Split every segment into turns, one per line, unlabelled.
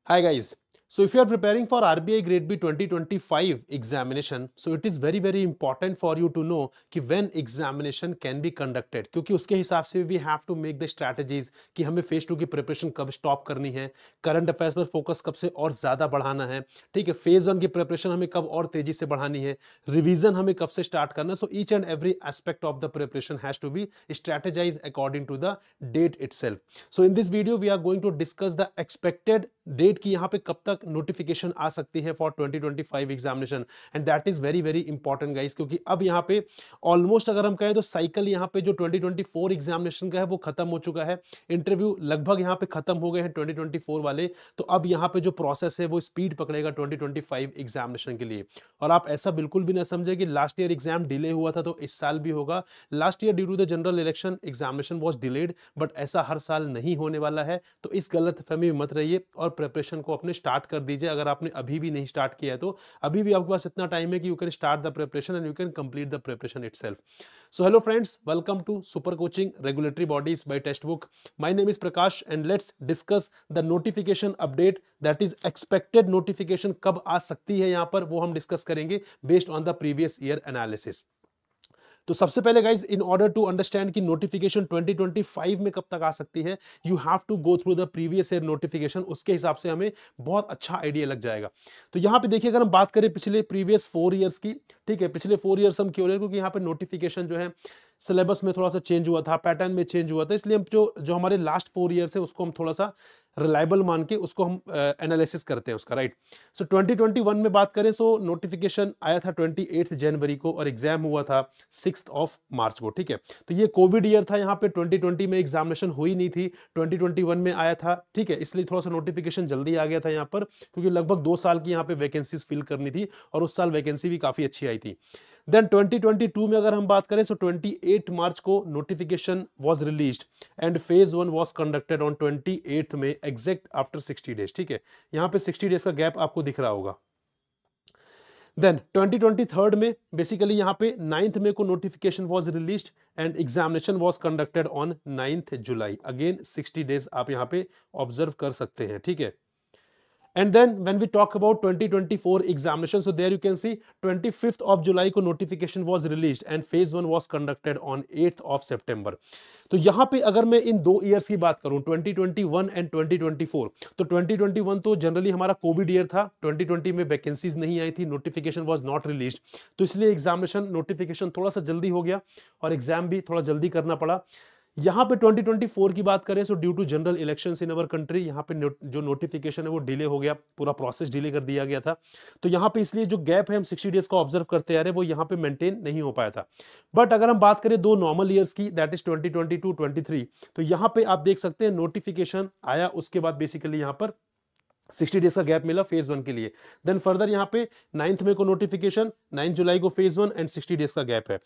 Hi guys. So if you are preparing for RBI Grade B 2025 examination, so it is very important for you to know कि when examination can be conducted, क्योंकि उसके हिसाब से we have to make the strategies कि हमें phase 2 की preparation कब stop करनी है, करंट अफेयर्स पर फोकस कब से और ज्यादा बढ़ाना है, ठीक है, फेज 1 की प्रिपरेशन हमें कब और तेजी से बढ़ानी है, रिवीजन हमें कब से स्टार्ट करना है. So each and every aspect of the preparation has to be strategized according to the date itself. So in this video we are going to discuss the expected date की यहां पे कब तक नोटिफिकेशन आ सकती है for 2025 examination and that is very important guys, क्योंकि अब यहां पे ऑलमोस्ट अगर हम कहें तो साइकिल यहां पे जो 2024 एग्जामिनेशन का है वो खत्म हो चुका है. इंटरव्यू लगभग यहां पे खत्म हो गए हैं 2024 वाले. तो अब यहां पे जो प्रोसेस है वो स्पीड पकड़ेगा 2025 एग्जामिनेशन के लिए. और आप ऐसा बिल्कुल भी ना समझे कि लास्ट ईयर एग्जाम डिले हुआ था तो इस साल भी होगा. Last year due to the general election examination was delayed, but ऐसा हर साल नहीं होने वाला है. तो इस गलतफहमी में मत रहिए और प्रिपरेशन को अपने स्टार्ट कर दीजिए. अगर आपने अभी भी नहीं स्टार्ट किया है तो अभी भी आपके पास इतना टाइम है कि you can start the preparation and you can complete the preparation itself. So hello friends, welcome to super coaching regulatory bodies by Testbook. My name is Prakash and let's discuss the notification update, that is expected notification कब आ सकती है यहां पर वो हम discuss करेंगे based on the previous year analysis. तो सबसे पहले guys, in order to understand कि नोटिफिकेशन 2025 में कब तक आ सकती है, you have to go through the previous year notification. उसके हिसाब से हमें बहुत अच्छा आइडिया लग जाएगा. तो यहां पे देखिए, अगर हम बात करें पिछले प्रीवियस 4 इयर्स की, ठीक है, पिछले 4 इयर्स हम क्यों ले, क्योंकि यहाँ पे नोटिफिकेशन जो है सिलेबस में थोड़ा सा चेंज हुआ था, पैटर्न में चेंज हुआ था, इसलिए हम जो हमारे लास्ट 4 इयर्स है उसको हम थोड़ा सा रिलायबल मान के उसको हम एनालिसिस करते हैं उसका, राइट. सो 2021 में बात करें, सो नोटिफिकेशन आया था 28 जनवरी को और एग्जाम हुआ था 6 ऑफ मार्च को, ठीक है. तो ये कोविड ईयर था, यहाँ पे 2020 में एग्जामिनेशन हुई नहीं थी, 2021 में आया था, ठीक है, इसलिए थोड़ा सा नोटिफिकेशन जल्दी आ गया था यहाँ पर, क्योंकि लगभग 2 साल की यहाँ पे वैकेंसीज फिल करनी थी और उस साल वैकेंसी भी काफी अच्छी आई थी. देन 2022 में अगर हम बात करें, सो 28 मार्च को notification was released and phase 1 was conducted on 28 में एग्जैक्ट आफ्टर 60 डेज, ठीक है. यहां पे 60 डेज का गैप आपको दिख रहा होगा. देन 2023 में बेसिकली यहां पे 9th में को notification was released and examination was conducted on 9th July. Again 60 days आप यहां पे ऑब्जर्व कर सकते हैं, ठीक है. And then when we talk about 2024 examination, so there you can see 25th of July को notification was released and phase 1 was conducted on 8th of September. तो यहाँ पे अगर मैं इन 2 ईयर्स की बात करूं, 2021 एंड 2024, तो 2021 तो जनरली हमारा कोविड ईयर था, 2020 में वैकेंसीज नहीं आई थी, नोटिफिकेशन वाज नॉट रिलीज्ड, तो इसलिए एग्जामिनेशन नोटिफिकेशन थोड़ा सा जल्दी हो गया और एग्जाम भी थोड़ा जल्दी करना पड़ा. यहां पे 2024 की बात करें, so due to general elections in our country, यहां पे जो नोटिफिकेशन है वो डिले हो गया, पूरा प्रोसेस डिले कर दिया गया था. तो यहां पे इसलिए जो गैप है हम 60 डेज का ऑब्जर्व करते आ रहे हैं वो यहां पे मेंटेन नहीं हो पाया था. बट अगर हम बात करें 2 नॉर्मल ईयर्स की, दैट इज 2022-23, तो यहां पे आप देख सकते हैं नोटिफिकेशन आया, उसके बाद बेसिकली यहां पर 60 डेज का गैप मिला फेज 1 के लिए. देन फर्दर यहां पे 9th में को नोटिफिकेशन, 9 जुलाई को फेज 1 एंड 60 डेज का गैप है.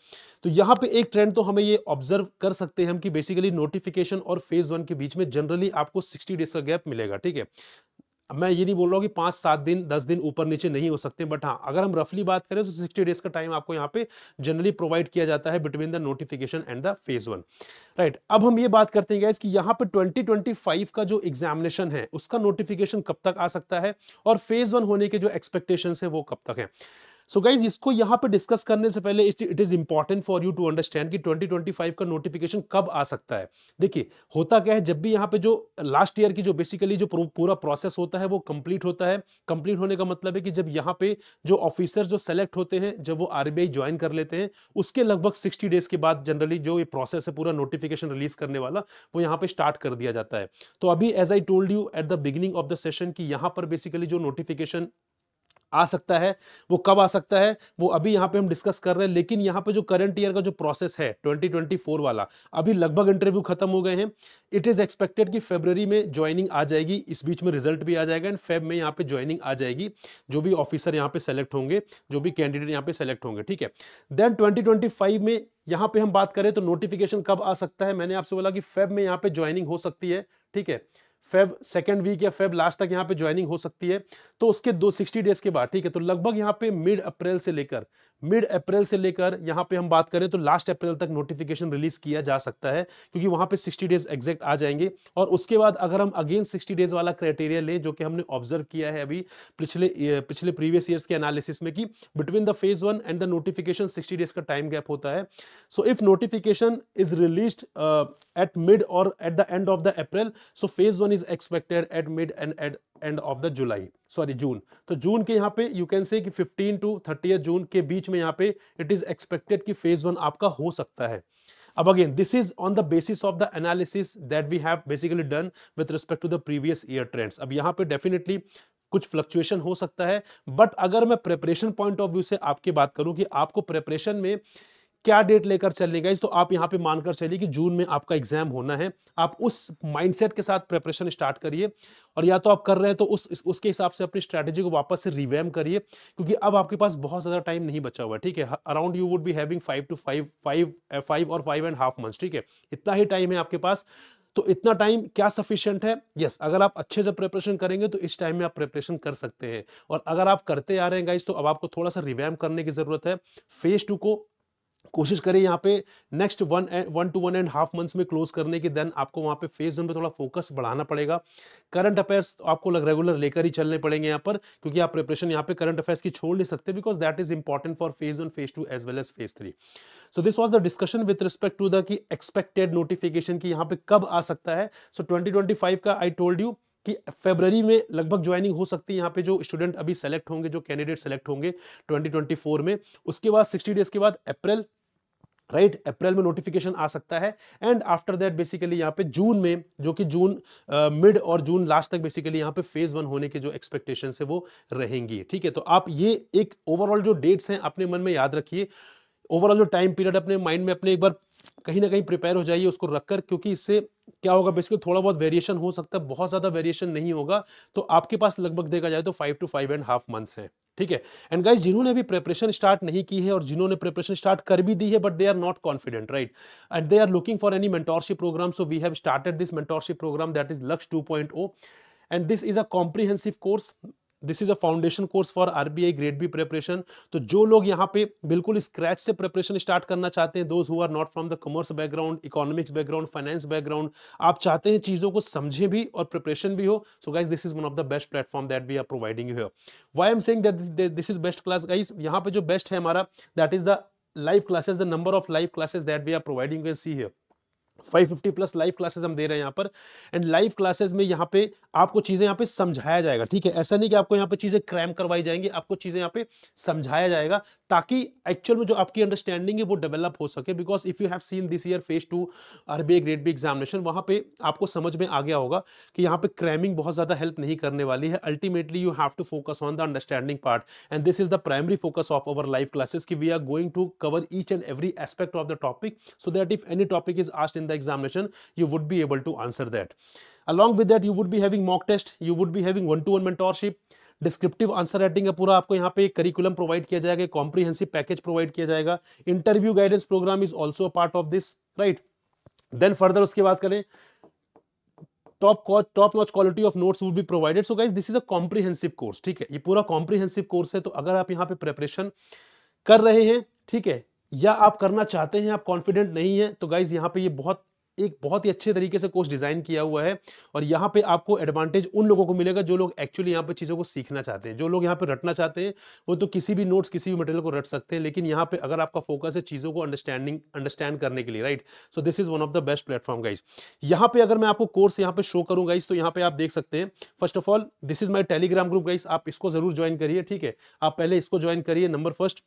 तो यहां पे एक ट्रेंड तो हमें ये ऑब्जर्व कर सकते हैं हम कि बेसिकली नोटिफिकेशन और फेज 1 के बीच में जनरली आपको 60 डेज का गैप मिलेगा, ठीक है. मैं ये नहीं बोल रहा हूं कि 5-7 दिन 10 दिन ऊपर नीचे नहीं हो सकते, बट हाँ, अगर हम रफली बात करें तो 60 डेज का टाइम आपको यहाँ पे जनरली प्रोवाइड किया जाता है between the notification and the phase 1, right. अब हम ये बात करते हैं गाइस कि यहाँ पे 2025 का जो एग्जामिनेशन है उसका नोटिफिकेशन कब तक आ सकता है और फेज 1 होने के जो एक्सपेक्टेशंस है वो कब तक है. सो गाइज, इसको यहां पे डिस्कस करने से पहले it is important for you to understand कि 2025 का नोटिफिकेशन कब आ सकता है. देखिए, होता क्या है, जब भी यहां पे जो लास्ट ईयर की जो बेसिकली जो पूरा प्रोसेस होता है वो कंप्लीट होता है. कंप्लीट होने का मतलब है कि जब यहां पे जो ऑफिसर्स जो सेलेक्ट होते हैं, जब वो आरबीआई ज्वाइन कर लेते हैं, उसके लगभग 60 डेज के बाद जनरली जो ये प्रोसेस है पूरा नोटिफिकेशन रिलीज करने वाला, वो यहां पे स्टार्ट कर दिया जाता है. तो अभी as I told you at the beginning of the session कि यहां पर बेसिकली जो नोटिफिकेशन आ सकता है वो कब आ सकता है वो अभी यहां पे हम डिस्कस कर रहे हैं. लेकिन यहां पे जो करंट ईयर का जो प्रोसेस है 2024 वाला, अभी लगभग इंटरव्यू खत्म हो गए हैं. इट इज एक्सपेक्टेड कि फरवरी में ज्वाइनिंग आ जाएगी, इस बीच में रिजल्ट भी आ जाएगा एंड फेब में यहां पे ज्वाइनिंग आ जाएगी, जो भी ऑफिसर यहां पे सेलेक्ट होंगे, जो भी कैंडिडेट यहां पे सेलेक्ट होंगे, ठीक है. देन 2025 में यहां पे हम बात करें तो नोटिफिकेशन कब आ सकता है, मैंने आपसे बोला कि फेब में यहां पे ज्वाइनिंग हो सकती है, ठीक है. फेब सेकंड वीक या फेब लास्ट तक यहाँ पे ज्वाइनिंग हो सकती है, तो उसके 260 डेज के बाद, ठीक है, तो लगभग यहाँ पे मिड अप्रैल से लेकर यहाँ पे हम बात करें तो लास्ट अप्रैल तक नोटिफिकेशन रिलीज किया जा सकता है, क्योंकि वहां पे 60 डेज एग्जैक्ट आ जाएंगे। और उसके बाद अगर हम अगेन 60 डेज वाला क्राइटेरिया लें, जो कि हमने ऑब्जर्व किया है अभी पिछले प्रीवियस ईयर्स के एनालिसिस में, कि between the phase 1 and the notification 60 days का टाइम गैप होता है। So if notification is released at mid or at the end of the April, so phase 1 is expected at mid and at end of the जून। तो जून के यहाँ पे you can say कि 15 to 30 जून के बीच में यहाँ पे इट इज एक्सपेक्टेड कि फेज 1 आपका हो सकता है। अब again this is on the basis of the analysis that we have basically done with respect to the previous year trends. अब यहाँ पे डेफिनेटली कुछ फ्लक्चुएशन हो सकता है, बट अगर मैं प्रिपरेशन पॉइंट ऑफ व्यू से आपकी बात करूं कि आपको प्रिपरेशन में क्या डेट लेकर चलने का, तो आप यहां पे मानकर चलिए कि जून में आपका एग्जाम होना है। आप उस माइंडसेट के साथ प्रिपरेशन स्टार्ट करिए, और या तो आप कर रहे हैं तो उसके हिसाब से अपनी स्ट्रेटेजी को वापस से रिवैम करिए, क्योंकि अब आपके पास बहुत ज्यादा टाइम नहीं बचा हुआ है, ठीक है। Around you would be having 5 और 5.5 मंथ्स, ठीक है, इतना ही टाइम है आपके पास। तो इतना टाइम क्या सफिशिएंट है? यस, अगर आप अच्छे से प्रिपरेशन करेंगे तो इस टाइम में आप प्रिपरेशन कर सकते हैं। और अगर आप करते आ रहे हैं गाइस, तो अब आपको थोड़ा सा रिवैम करने की जरूरत है। फेज 2 को कोशिश करें यहाँ पे नेक्स्ट 1 to 1.5 मंथ्स में क्लोज करने की, देन आपको वहां पे फेज 1 पे थोड़ा फोकस बढ़ाना पड़ेगा। करंट अफेयर्स आपको रेगुलर लेकर ही चलने पड़ेंगे यहाँ पर, क्योंकि आप प्रिपरेशन यहाँ पे करंट अफेयर्स की छोड़ नहीं सकते, because that is important for phase 1, phase 2 as well as phase 3। So this was the discussion with respect to the key expected notification की यहाँ पे कब आ सकता है। सो 2025 का आई टोल्ड यू कि फरवरी में लगभग ज्वाइनिंग हो सकती है यहाँ पे, जो स्टूडेंट अभी सेलेक्ट होंगे, जो कैंडिडेट सेलेक्ट होंगे 2024 में। उसके बाद 60 डेज के बाद अप्रैल, राइट, अप्रैल में नोटिफिकेशन आ सकता है। एंड आफ्टर दैट बेसिकली यहाँ पे जून में, जो कि जून मिड और जून लास्ट तक बेसिकली यहाँ पे फेज 1 होने के जो एक्सपेक्टेशन है वो रहेंगी, ठीक है। तो आप ये एक ओवरऑल जो डेट्स हैं अपने मन में याद रखिए, ओवरऑल जो टाइम पीरियड अपने माइंड में अपने एक बार कहीं ना कहीं प्रिपेयर हो जाइए उसको रखकर, क्योंकि इससे क्या होगा, बेसिकली थोड़ा बहुत वेरिएशन हो सकता है, बहुत ज्यादा वेरिएशन नहीं होगा। तो आपके पास लगभग देखा जाए तो 5 to 5.5 मंथ्स है, ठीक है। एंड गाइस, जिन्होंने अभी प्रिपरेशन स्टार्ट नहीं की है और जिन्होंने प्रिपरेशन स्टार्ट कर भी दी है, but they are not confident, right, and they are looking for any mentorship program, so we have started this mentorship program that is Lakshya 2.0, and this is a comprehensive course. This is a foundation course for RBI grade B preparation. तो जो लोग यहाँ पे बिल्कुल scratch से preparation start करना चाहते हैं, those who are not from the commerce background, economics background, finance background, आप चाहते हैं चीजों को समझें भी और प्रिपरेशन भी हो, so guys this is one of the best platform that we are providing you here. Why I am saying that this is best class guys, यहाँ पे जो बेस्ट है हमारा, that is the live classes, the number of live classes that we are providing, you can see here 550 plus live classes हम दे रहे हैं यहाँ पर। एंड लाइव क्लासेस में यहाँ पे आपको चीजें यहाँ पे समझाया जाएगा, ठीक है। ऐसा नहीं कि आपको यहाँ पे चीजें क्रैम करवाई जाएंगी, आपको चीजें यहाँ पे समझाया जाएगा, ताकि एक्चुअल में जो आपकी अंडरस्टैंडिंग है वो डेवलप हो सके। Because if you have seen this year phase 2 RBI grade B examination, वहां पे आपको समझ में आ गया होगा कि यहाँ पे क्रैमिंग बहुत ज्यादा हेल्प नहीं करने वाली है। Ultimately you have to focus on the understanding part, and this is the primary focus of our live classes, कि we are going to cover each and every aspect of the topic, so that if any topic is asked in the examination, you would be able to answer that. Along with that, you would be having mock test, you would be having one-to-one mentorship, descriptive answer writing का पूरा आपको यहाँ पे curriculum provide किया जाएगा, comprehensive package provide किया जाएगा, interview guidance program is also a part of this, right. Then further उसके बाद करें, top notch quality of notes would be provided. So guys this is a comprehensive course, ठीक है, ये पूरा कॉम्प्रिहेंसिव कोर्स है। तो अगर आप यहाँ पे प्रिपरेशन कर रहे हैं, ठीक है, या आप करना चाहते हैं, आप कॉन्फिडेंट नहीं है, तो गाइज यहाँ पे ये बहुत ही अच्छे तरीके से कोर्स डिजाइन किया हुआ है। और यहाँ पे आपको एडवांटेज उन लोगों को मिलेगा जो लोग एक्चुअली यहाँ पे चीजों को सीखना चाहते हैं। जो लोग यहाँ पे रटना चाहते हैं वो तो किसी भी नोट्स, किसी भी मटेरियल को रट सकते हैं, लेकिन यहाँ पे अगर आपका फोकस है चीजों को अंडरस्टैंड करने के लिए, right, so this is one of the best platform guys. यहाँ पे अगर मैं आपको कोर्स यहाँ पे शो करूँ गाइज, तो यहाँ पे आप देख सकते हैं, first of all this is my Telegram group guys, आप इसको जरूर ज्वाइन करिए, ठीक है, आप पहले इसको ज्वाइन करिए, number first,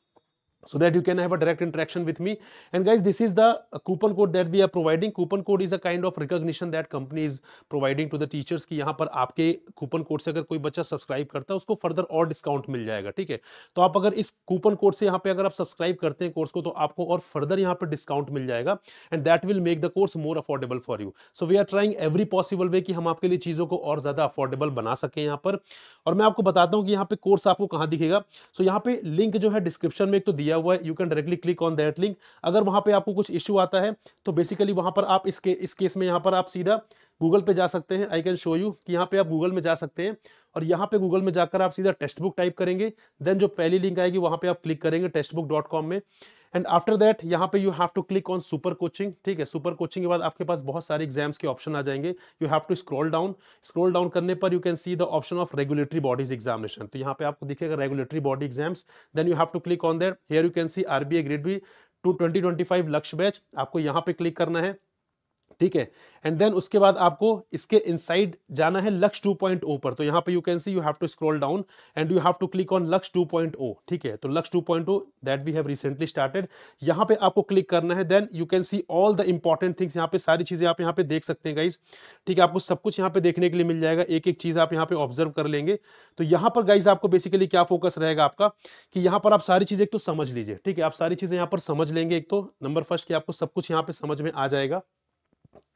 so that you can have a direct interaction with me. And guys, this is the coupon code that we are providing. Coupon code is a kind of recognition that company is providing to the teachers कि यहाँ पर आपके coupon code से अगर कोई बच्चा subscribe करता है उसको फर्दर और डिस्काउंट मिल जाएगा, ठीक है। तो आप अगर इस कूपन कोड से यहाँ पे अगर आप सब्सक्राइब करते हैं कोर्स को, तो आपको और फर्दर यहाँ पे डिस्काउंट मिल जाएगा, and that will make the course more affordable for you. So we are trying every possible way कि हम आपके लिए चीजों को और ज्यादा अफोर्डेबल बना सके यहाँ पर। और मैं आपको बताता हूँ कि यहाँ पे कोर्स आपको कहाँ दिखेगा। सो यहाँ पे लिंक जो है डिस्क्रिप्शन में एक तो दिया हुआ है, you can directly click on that link. अगर वहां पे आपको कुछ इश्यू आता है तो बेसिकली वहां पर आप इस केस में यहाँ पर आप सीधा गूगल पे जा सकते हैं। आई कैन शो यू कि यहाँ पे आप गूगल में जा सकते हैं और यहाँ पे गूगल में जाकर आप सीधा टेक्स्ट बुक टाइप करेंगे, देन जो पहली लिंक आएगी वहां पे आप क्लिक करेंगे textbook.com में, एंड आफ्टर दैट यहाँ पे you have to click on super coaching. ठीक है, सुपर कोचिंग के बाद आपके पास बहुत सारे एग्जाम्स के ऑप्शन आ जाएंगे। You have to scroll down करने पर you can see the option of regulatory bodies examination. तो यहाँ पे आपको दिखेगा regulatory body exams, then you have to click on that. Here you can see RBI grade B 2025 Lakshya batch, आपको यहाँ पे क्लिक करना है। ठीक है, एंड देन उसके बाद आपको इसके इनसाइड जाना है लक्ष्य 2.0 पर। तो यहाँ पे you can see you have to scroll down and you have to click on Lakshya 2.0। ठीक है, तो Lakshya 2.0 that we have recently started, यहाँ पे आपको क्लिक करना है। Then you can see all the important things, यहाँ पे सारी चीजें आप यहाँ पे देख सकते हैं गाइज। ठीक है, आपको सब कुछ यहाँ पे देखने के लिए मिल जाएगा, एक एक चीज आप यहाँ पे ऑब्जर्व कर लेंगे। तो यहाँ पर गाइज आपको बेसिकली क्या फोकस रहेगा आपका कि यहाँ पर आप सारी चीजें एक तो समझ लीजिए। ठीक है, आप सारी चीजें यहाँ पर समझ लेंगे। एक तो नंबर फर्स्ट कि आपको सब कुछ यहाँ पे समझ में आ जाएगा,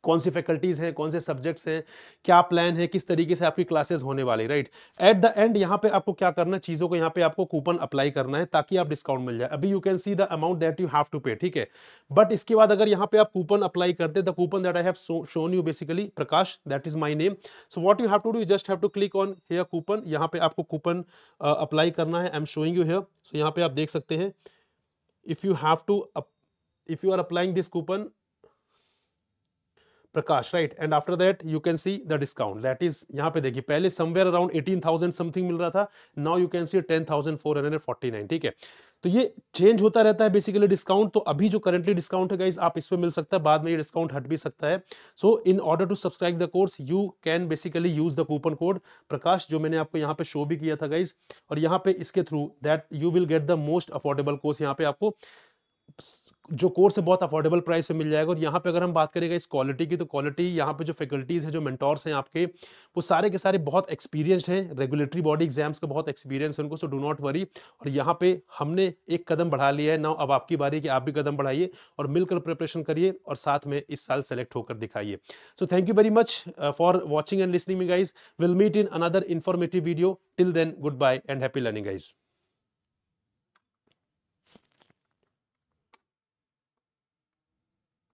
कौन सी फैकल्टीज हैं, कौन से सब्जेक्ट्स हैं, क्या प्लान है, किस तरीके से आपकी क्लासेस होने वाली, राइट। एट द एंड यहाँ पे आपको क्या करना है, चीजों को यहाँ पे आपको कूपन अप्लाई करना है ताकि आप डिस्काउंट मिल जाए। अभी you can see the amount that you have to pay. ठीक है, बट इसके बाद अगर यहाँ पे आप कूपन अप्लाई करते, the coupon that I have shown you basically Prakash, that is my name. So what you have to do, you just have to click on here coupon, यहाँ पे आपको कूपन अप्लाई करना है। I am showing you here. So यहाँ पे आप देख सकते हैं, if you are applying this coupon Prakash, right, and after that you can see the discount that is, यहाँ पे देखिए पहले समवेयर अराउंड 18,000 समथिंग मिल रहा था, नाउ यू कैन सी 10,449। ठीक है, तो ये चेंज होता रहता है बेसिकली डिस्काउंट। तो अभी जो करंटली डिस्काउंट है गाइस, आप इस पे मिल सकता है, बाद में ये डिस्काउंट हट भी सकता है। So in order to subscribe the course you can basically use the coupon code Prakash, जो मैंने आपको यहाँ पे शो भी किया था गाइस, और यहाँ पे इसके through that you will get the most affordable course. यहाँ पे आपको जो कोर्स है बहुत अफोर्डेबल प्राइस में मिल जाएगा। और यहाँ पे अगर हम बात करेंगे इस क्वालिटी की, तो क्वालिटी यहाँ पे जो फैकल्टीज है, जो मेंटोर्स हैं आपके, वो सारे के सारे बहुत एक्सपीरियंस्ड हैं, रेगुलेटरी बॉडी एग्जाम्स का बहुत एक्सपीरियंस है उनको, सो डू नॉट वरी। और यहाँ पे हमने एक कदम बढ़ा लिया है, नाउ अब आपकी बारी कि आप भी कदम बढ़ाइए और मिलकर प्रिपरेशन करिए और साथ में इस साल सेलेक्ट होकर दिखाइए। So thank you very much for watching and listening me guys. Will meet in another informative video. Till then, goodbye and happy learning guys.